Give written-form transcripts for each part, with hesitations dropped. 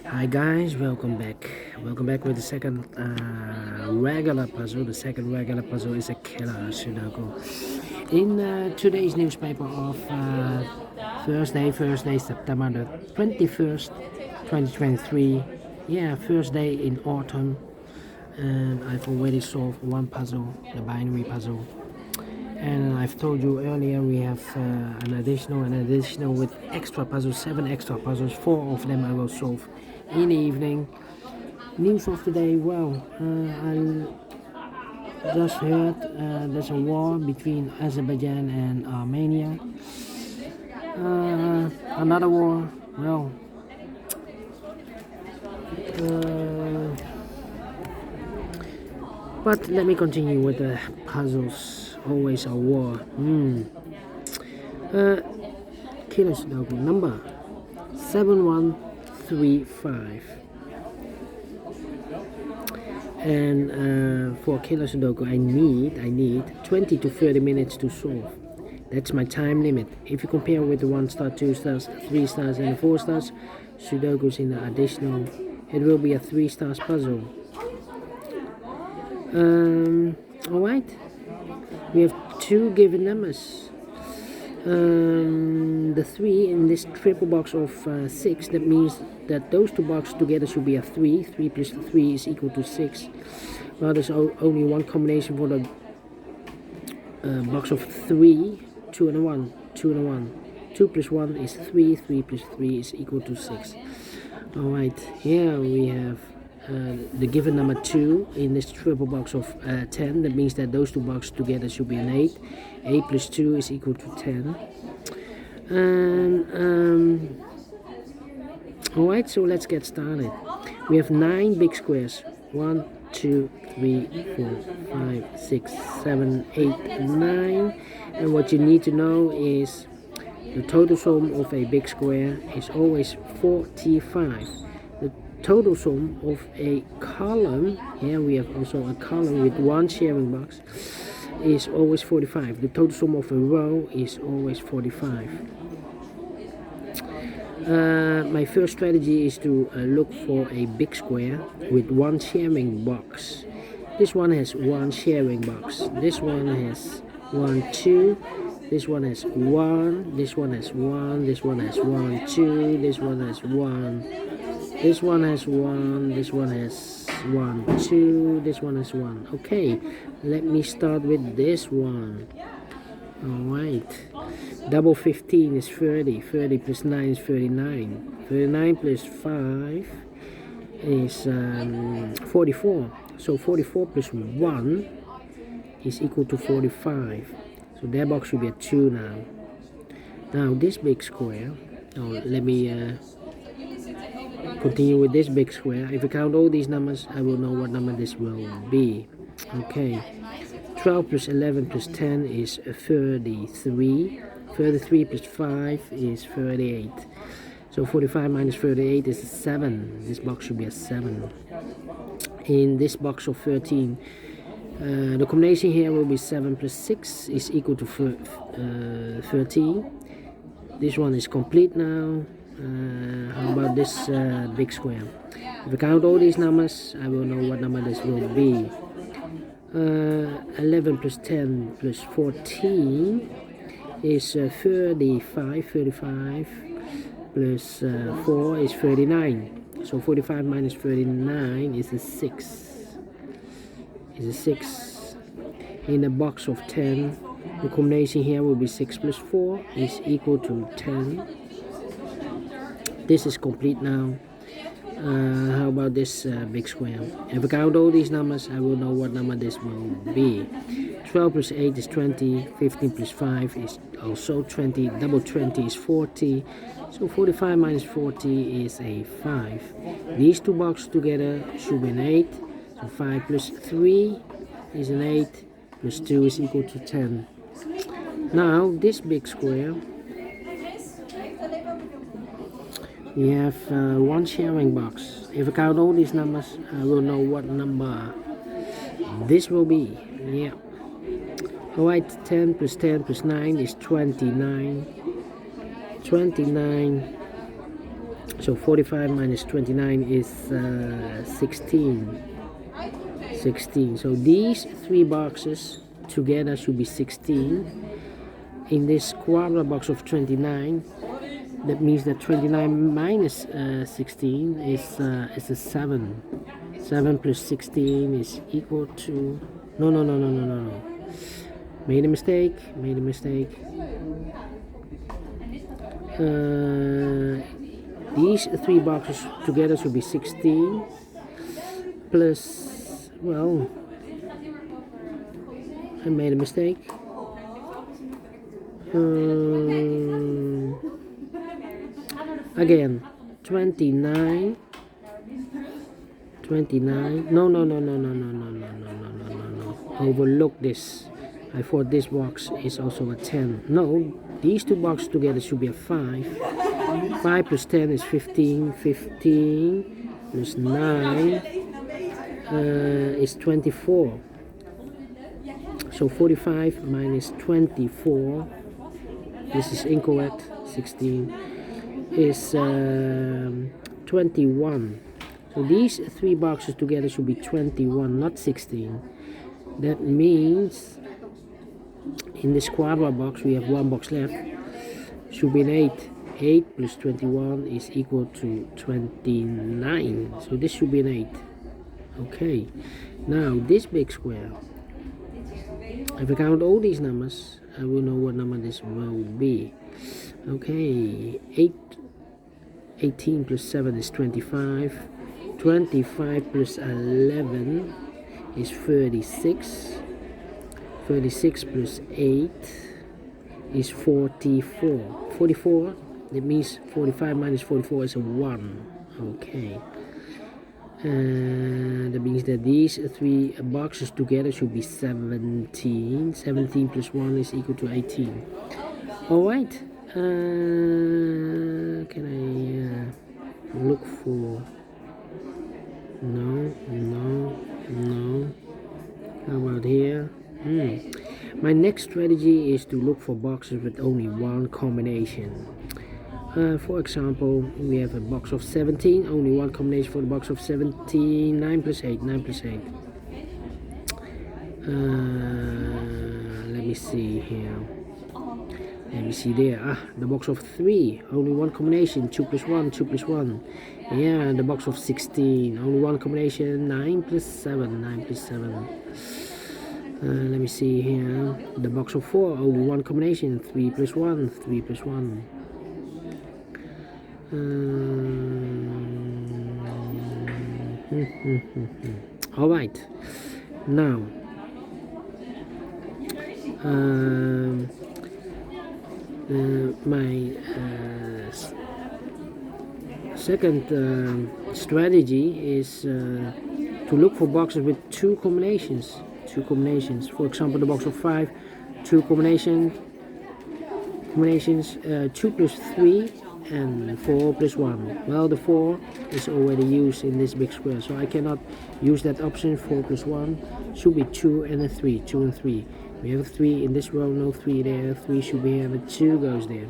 Hi guys, welcome back with the second regular puzzle. The second regular puzzle is a killer Sudoku. In today's newspaper of Thursday, September the 21st, 2023. Yeah, first day in autumn. And I've already solved one puzzle, the binary puzzle. And I've told you earlier we have an additional with extra puzzles, 7 extra puzzles. 4 of them I will solve in the evening. News of the day, well, I just heard there's a war between Azerbaijan and Armenia. Another war, well, but let me continue with the puzzles. Always a war. Killer Sudoku number 7135. And for Killer Sudoku, I need 20 to 30 minutes to solve. That's my time limit. If you compare with the 1 star, 2 stars, 3 stars, and 4 stars, Sudoku's in the additional, it will be a 3 stars puzzle. Alright, we have 2 given numbers. The 3 in this triple box of 6, that means that those 2 boxes together should be a 3. 3 plus 3 is equal to 6. Well, there's only one combination for the box of 3, 2 and a 1, 2 and a 1. 2 plus 1 is 3, 3 plus 3 is equal to 6. Alright, here we have the given number 2 in this triple box of 10. That means that those 2 boxes together should be an 8. 8 plus 2 is equal to 10. And alright, so let's get started. We have 9 big squares. 1, 2, 3, 4, 5, 6, 7, 8, 9. And what you need to know is the total sum of a big square is always 45. The total sum of a column, here we have also a column with 1 sharing box, is always 45. The total sum of a row is always 45. My first strategy is to look for a big square with 1 sharing box. This one has 1 sharing box. This one has 1, 2. This one has 1. This one has 1. This one has 1, 2. This one has 1. This one has 1. This one has 1, 2. This one has 1. Okay, let me start with this one. Alright, double 15 is 30. 30 plus 9 is 39. 39 plus 5 is 44. So 44 plus 1 is equal to 45. So that box should be a 2 now. Now this big square, let me continue with this big square. If I count all these numbers, I will know what number this will be. Okay, 12 plus 11 plus 10 is 33. 33 plus 5 is 38. So 45 minus 38 is 7. This box should be a 7. In this box of 13, the combination here will be 7 plus 6 is equal to 13. This one is complete now. How about this big square? If I count all these numbers, I will know what number this will be. 11 plus 10 plus 14 is 35. 35 plus 4 is 39. So 45 minus 39 is a 6. Is a 6. In a box of 10, the combination here will be 6 plus 4 is equal to 10. This is complete now. How about this big square? If I count all these numbers, I will know what number this will be. 12 plus 8 is 20. 15 plus 5 is also 20. Double 20 is 40. So 45 minus 40 is a 5. These 2 boxes together should be an 8. So 5 plus 3 is an 8. Plus 2 is equal to 10. Now this big square, we have 1 sharing box. If I count all these numbers, I will know what number this will be. Yeah. Alright, 10 plus 10 plus 9 is 29. 29 So 45 minus 29 is 16. 16. So these three boxes together should be 16. In this quadra box of 29, that means that 29 minus 16 is a 7. 7 plus 16 is equal to... No. Made a mistake. These three boxes together should be 16 plus, well, I made a mistake. Again, 29. No. Overlook this. I thought this box is also a 10. No, these two boxes together should be a 5. 5 plus 10 is 15. 15 plus 9 is 24. So 45 minus 24, this is incorrect, 16, is 21. So these three boxes together should be 21, not 16. That means in this quadra box we have one box left, should be an 8. 8 plus 21 is equal to 29. So this should be an 8. Okay, now this big square, if I count all these numbers, I will know what number this will be. Okay, 18 plus 7 is 25. 25 plus 11 is 36. 36 plus 8 is 44. 44, that means 45 minus 44 is a 1. Okay. That means that these three boxes together should be 17. 17 plus 1 is equal to 18. Alright. Can I look for... No. How about here? My next strategy is to look for boxes with only one combination. For example, we have a box of 17, only one combination for the box of 17, 9 plus 8, 9 plus 8. Let me see here. Let me see there. The box of 3, only one combination, 2 plus 1, 2 plus 1. Yeah, the box of 16, only one combination, 9 plus 7, 9 plus 7. Let me see here. The box of 4, only one combination, 3 plus 1, 3 plus 1. Alright, now my second strategy is to look for boxes with two combinations. For example, the box of 5, two combinations, 2 plus 3 and 4 plus 1. Well, the 4 is already used in this big square, so I cannot use that option. 4 plus 1 should be 2 and a 3. 2 and 3. We have a 3 in this row, no 3 there. 3 should be here, but 2 goes there.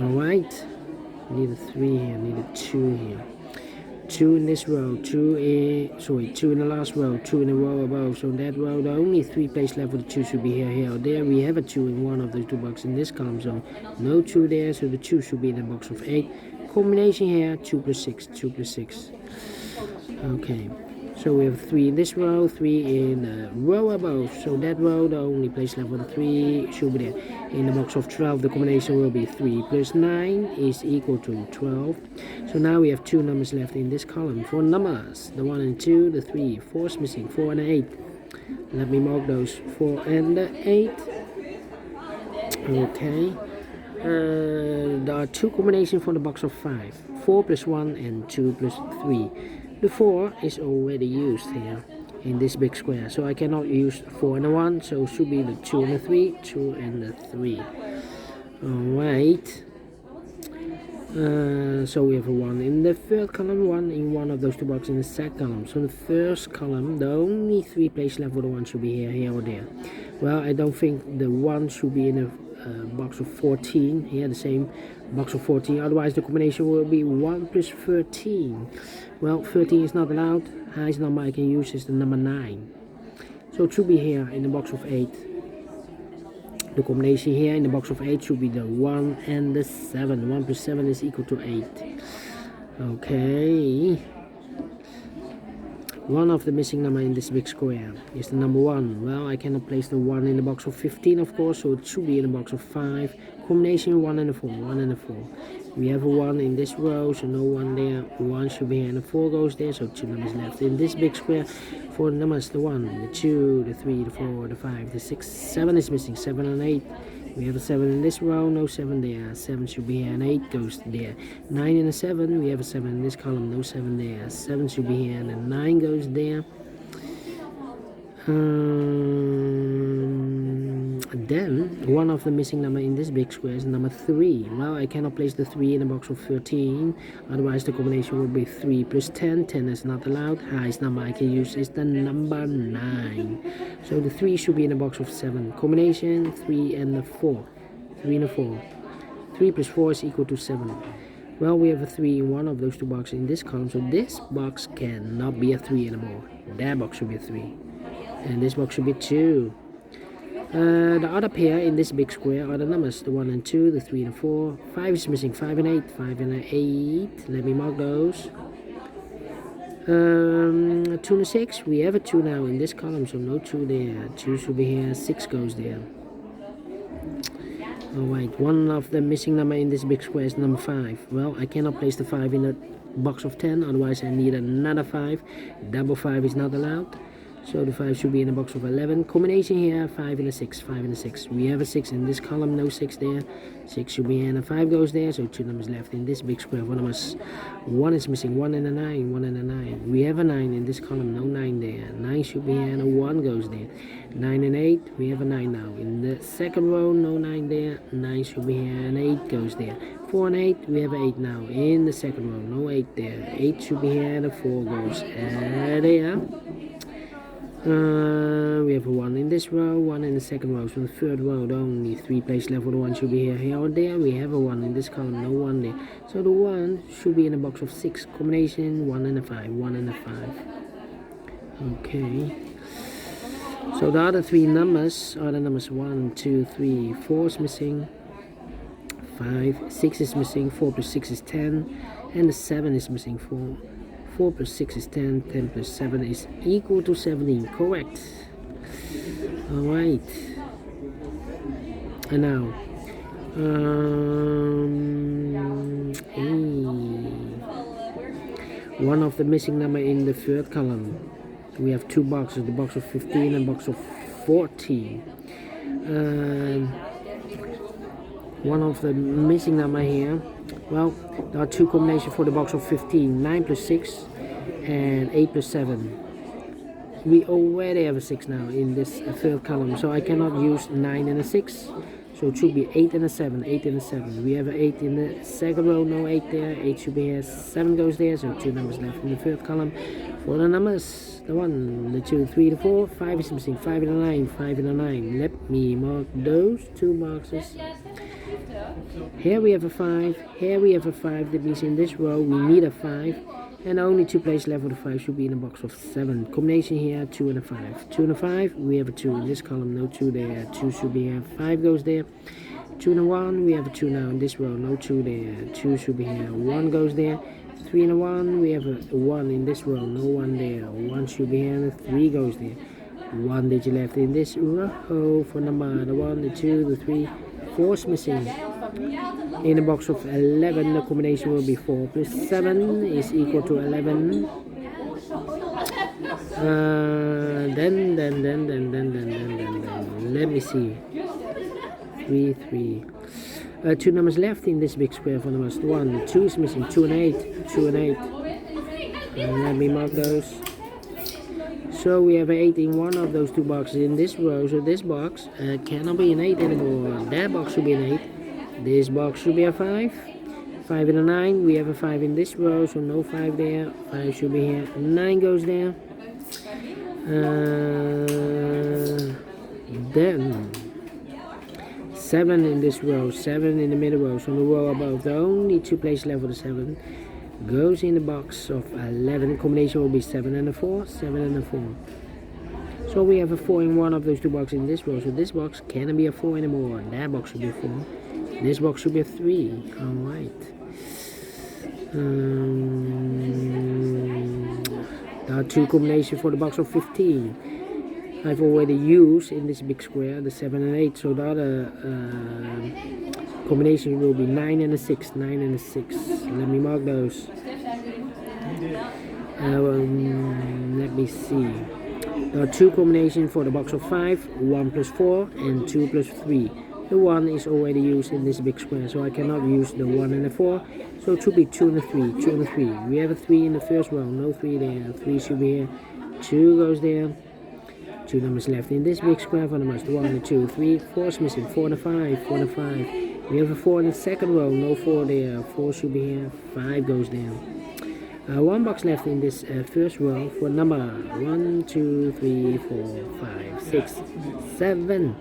Alright. Need a 3 here, need a 2 here. 2 in this row, 2 in the last row, 2 in the row above. So that row, the only 3 places left for the 2 should be here or there. We have a 2 in one of the 2 boxes in this column, so no 2 there, so the 2 should be in the box of 8. Combination here, 2 plus 6, 2 plus 6. Okay, so we have 3 in this row, 3 in the row above. So that row, the only place left for the 3 should be there. In the box of 12, the combination will be 3 plus 9 is equal to 12. So now we have 2 numbers left in this column. 4 numbers, the 1 and 2, the 3. 4 is missing, 4 and 8. Let me mark those, 4 and 8. Okay. There are 2 combinations for the box of 5. 4 plus 1 and 2 plus 3. The 4 is already used here in this big square, so I cannot use 4 and a 1, so it should be the 2 and the 3, 2 and the 3. Alright. So we have a 1 in the third column, 1 in one of those 2 boxes in the second column. So in the first column, the only 3 places left for the 1 should be here or there. Well, I don't think the 1 should be in a box of 14. Here the same box of 14, otherwise the combination will be 1 plus 13. Well, 13 is not allowed. Highest number I can use is the number 9. So it should be here in the box of 8. The combination here in the box of 8 should be the 1 and the 7. 1 plus 7 is equal to 8. Okay. One of the missing number in this big square is the number 1. Well, I cannot place the 1 in the box of 15, of course, so it should be in the box of 5. Combination 1 and a 4. 1 and a 4. We have a 1 in this row, so no 1 there. 1 should be here, and a 4 goes there, so 2 numbers left in this big square. 4 numbers, the 1, the 2, the 3, the 4, the 5, the 6, 7 is missing, 7 and 8. We have a 7 in this row, no 7 there. 7 should be here, and 8 goes there. 9 and a 7, we have a 7 in this column, no 7 there. 7 should be here, and a 9 goes there. Then, one of the missing number in this big square is number 3. Well, I cannot place the 3 in the box of 13, otherwise the combination will be 3 plus 10. 10 is not allowed. Highest number I can use is the number 9. So the 3 should be in the box of 7. Combination 3 and the 4. 3 and a 4. 3 plus 4 is equal to 7. Well, we have a 3 in one of those two boxes in this column, so this box cannot be a 3 anymore. That box should be a 3. And this box should be 2. The other pair in this big square are the numbers, the 1 and 2, the 3 and 4. 5 is missing, 5 and 8, 5 and 8. Let me mark those. 2 and 6, we have a 2 now in this column, so no 2 there. 2 should be here, 6 goes there. Alright, one of the missing number in this big square is number 5. Well, I cannot place the 5 in the box of 10, otherwise I need another 5. Double 5 is not allowed. So the 5 should be in the box of 11. Combination here, 5 and a 6, 5 and a 6. We have a 6 in this column, no 6 there. 6 should be here, and a 5 goes there, so 2 numbers left in this big square. One numbers, 1 is missing, 1 and a 9, 1 and a 9. We have a 9 in this column, no 9 there. 9 should be here, and a 1 goes there. 9 and 8, we have a 9 now. In the second row, no 9 there. 9 should be here, and 8 goes there. 4 and 8, we have 8 now. In the second row, no 8 there. 8 should be here, and a 4 goes there. We have a 1 in this row, 1 in the second row. So the third row, the only 3 place left for the 1 should be here or there. We have a 1 in this column, no 1 there. So the 1 should be in a box of 6. Combination 1 and a 5, 1 and a 5. Okay. So the other 3 numbers are the numbers 1, 2, 3, 4 is missing. 5, 6 is missing. 4 plus 6 is 10. And the 7 is missing. 4 plus 6 is 10, 10 plus 7 is equal to 17, correct. Alright. And now, one of the missing number in the third column. We have 2 boxes, the box of 15 and box of 14. One of the missing number here. Well, there are 2 combinations for the box of 15, 9 plus 6 and 8 plus 7. We already have a 6 now in this third column, so I cannot use 9 and a 6. So it should be 8 and a 7, 8 and a 7. We have an 8 in the second row, no 8 there. 8 should be here, 7 goes there, so 2 numbers left in the third column. For the numbers, the 1, the 2, 3, the 4, 5 is missing, 5 and a 9, 5 and a 9. Let me mark those 2 boxes. Here we have a 5, here we have a 5, that means in this row we need a 5, and only 2 places left for the 5 should be in a box of 7. Combination here, 2 and a 5. 2 and a 5, we have a 2 in this column, no 2 there, 2 should be here, 5 goes there. 2 and a 1, we have a 2 now in this row, no 2 there, 2 should be here, 1 goes there. 3 and a 1, we have a 1 in this row, no 1 there, 1 should be here, and a 3 goes there. 1 digit left in this row for number, the 1, the 2, the 3, 4 is missing. In a box of 11, the combination will be 4 plus 7 is equal to 11. Then, let me see. 3, 3. 2 numbers left in this big square for numbers. 1, 2 is missing. 2 and 8. 2 and 8. Let me mark those. So we have an 8 in one of those 2 boxes in this row. So this box cannot be an 8 anymore. That box should be an 8. This box should be a 5. 5 and a 9. We have a 5 in this row, so no 5 there. 5 should be here. 9 goes there. Then 7 in this row, 7 in the middle row. So on the row above, the only 2 places left for the 7 goes in the box of 11. Combination will be 7 and a 4, 7 and a 4. So we have a 4 in one of those 2 boxes in this row. So this box can't be a 4 anymore. That box should be a 4. This box should be a 3. Alright. There are 2 combinations for the box of 15. I've already used in this big square the 7 and 8. So the other combination will be 9 and a 6. 9 and a 6. Let me mark those. Let me see. There are 2 combinations for the box of 5, 1 plus 4 and 2 plus 3. The 1 is already used in this big square, so I cannot use the 1 and the 4. So it should be 2 and a 3, 2 and a 3. We have a 3 in the first row, no 3 there. 3 should be here, 2 goes there. 2 numbers left in this big square for the most. 1 and 2, 3, 4 is missing, 4 and a 5, 4 and a 5. We have a 4 in the second row, no 4 there. 4 should be here, 5 goes there. 1 box left in this first row for number 1, 2, 3, 4, 5, 6, 7.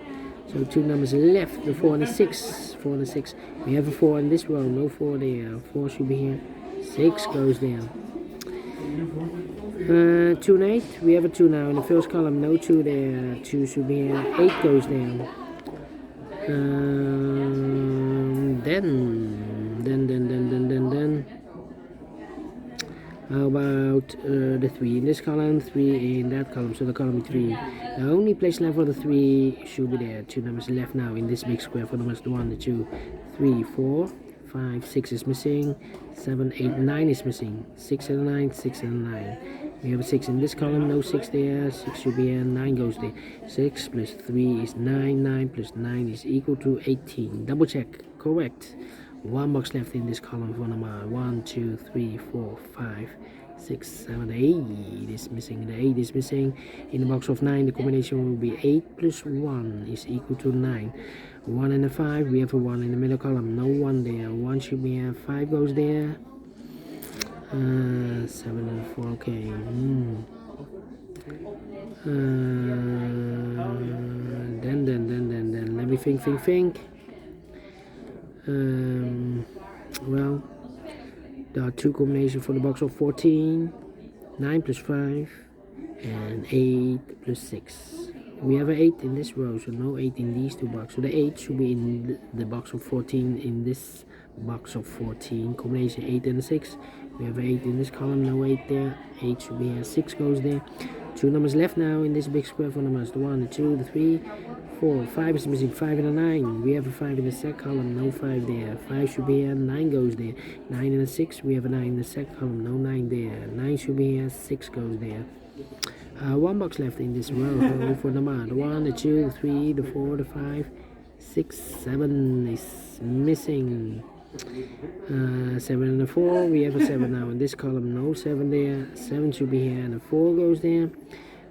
So 2 numbers left, the 4 and the 6. 4 and the 6. We have a 4 in this row, no 4 there. 4 should be here, 6 goes there. 2 and 8. We have a 2 now in the first column, no 2 there. 2 should be here, 8 goes there. Then. How about the 3 in this column, 3 in that column, so the column 3. The only place left for the 3 should be there. 2 numbers left now in this big square for the most. 1, 2, 3, 4, 5, 6 is missing, 7, 8, 9 is missing, 6 and 9, 6 and 9. We have a 6 in this column, no 6 there, 6 should be here, 9 goes there. 6 plus 3 is 9, 9 plus 9 is equal to 18. Double check, correct. 1 box left in this column for number 1, 2, 3, 4, 5, 6, 7, 8 is missing. The 8 is missing. In the box of 9, the combination will be 8 plus 1 is equal to 9. 1 and a 5, we have a 1 in the middle column, no 1 there. 1 should be here, 5 goes there. 7 and 4, okay. Then, let me think. Well, there are 2 combinations for the box of 14, 9 plus 5, and 8 plus 6. We have an 8 in this row, so no 8 in these 2 boxes. So the 8 should be in the box of 14 in this box of 14. Combination 8 and 6. We have 8 in this column, no 8 there. 8 should be here, 6 goes there. 2 numbers left now in this big square for numbers. The 1, the 2, the 3, 4, 5 is missing, 5 and a 9. We have a 5 in the second column, no 5 there. 5 should be here, 9 goes there. 9 and a 6, we have a 9 in the second column, no 9 there. 9 should be here, 6 goes there. 1 box left in this row for number. The 1, the 2, the 3, the 4, the 5, 6, 7 is missing. 7 and a 4, we have a 7 now in this column, no 7 there. 7 should be here and a 4 goes there.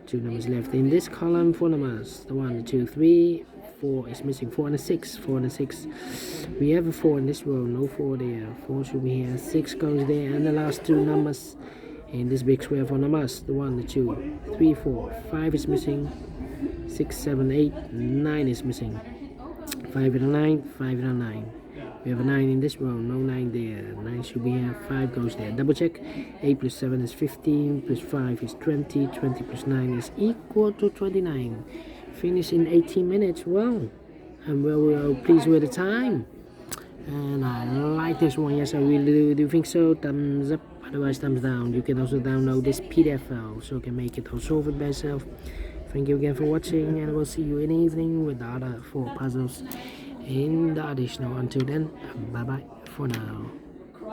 2 numbers left in this column for numbers. The 1, the 2, 3, 4 is missing, 4 and a 6. 4 and a 6, we have a 4 in this row, no 4 there. 4 should be here, 6 goes there. And the last 2 numbers in this big square for numbers. The 1, the 2, 3, 4, 5 is missing, 6, 7, 8, 9 is missing. 5 and a 9, 5 and a 9. We have a 9 in this row, no 9 there. 9 should be here, 5 goes there. Double check. 8 plus 7 is 15, plus 5 is 20. 20 plus 9 is equal to 29. Finish in 18 minutes. Well, I'm well pleased with the time. And I like this one. Yes, I really do think so. Thumbs up, otherwise thumbs down. You can also download this PDF file so you can make it or solve it by yourself. Thank you again for watching, and we'll see you in the evening with the other 4 puzzles in the additional. Until then, bye bye for now.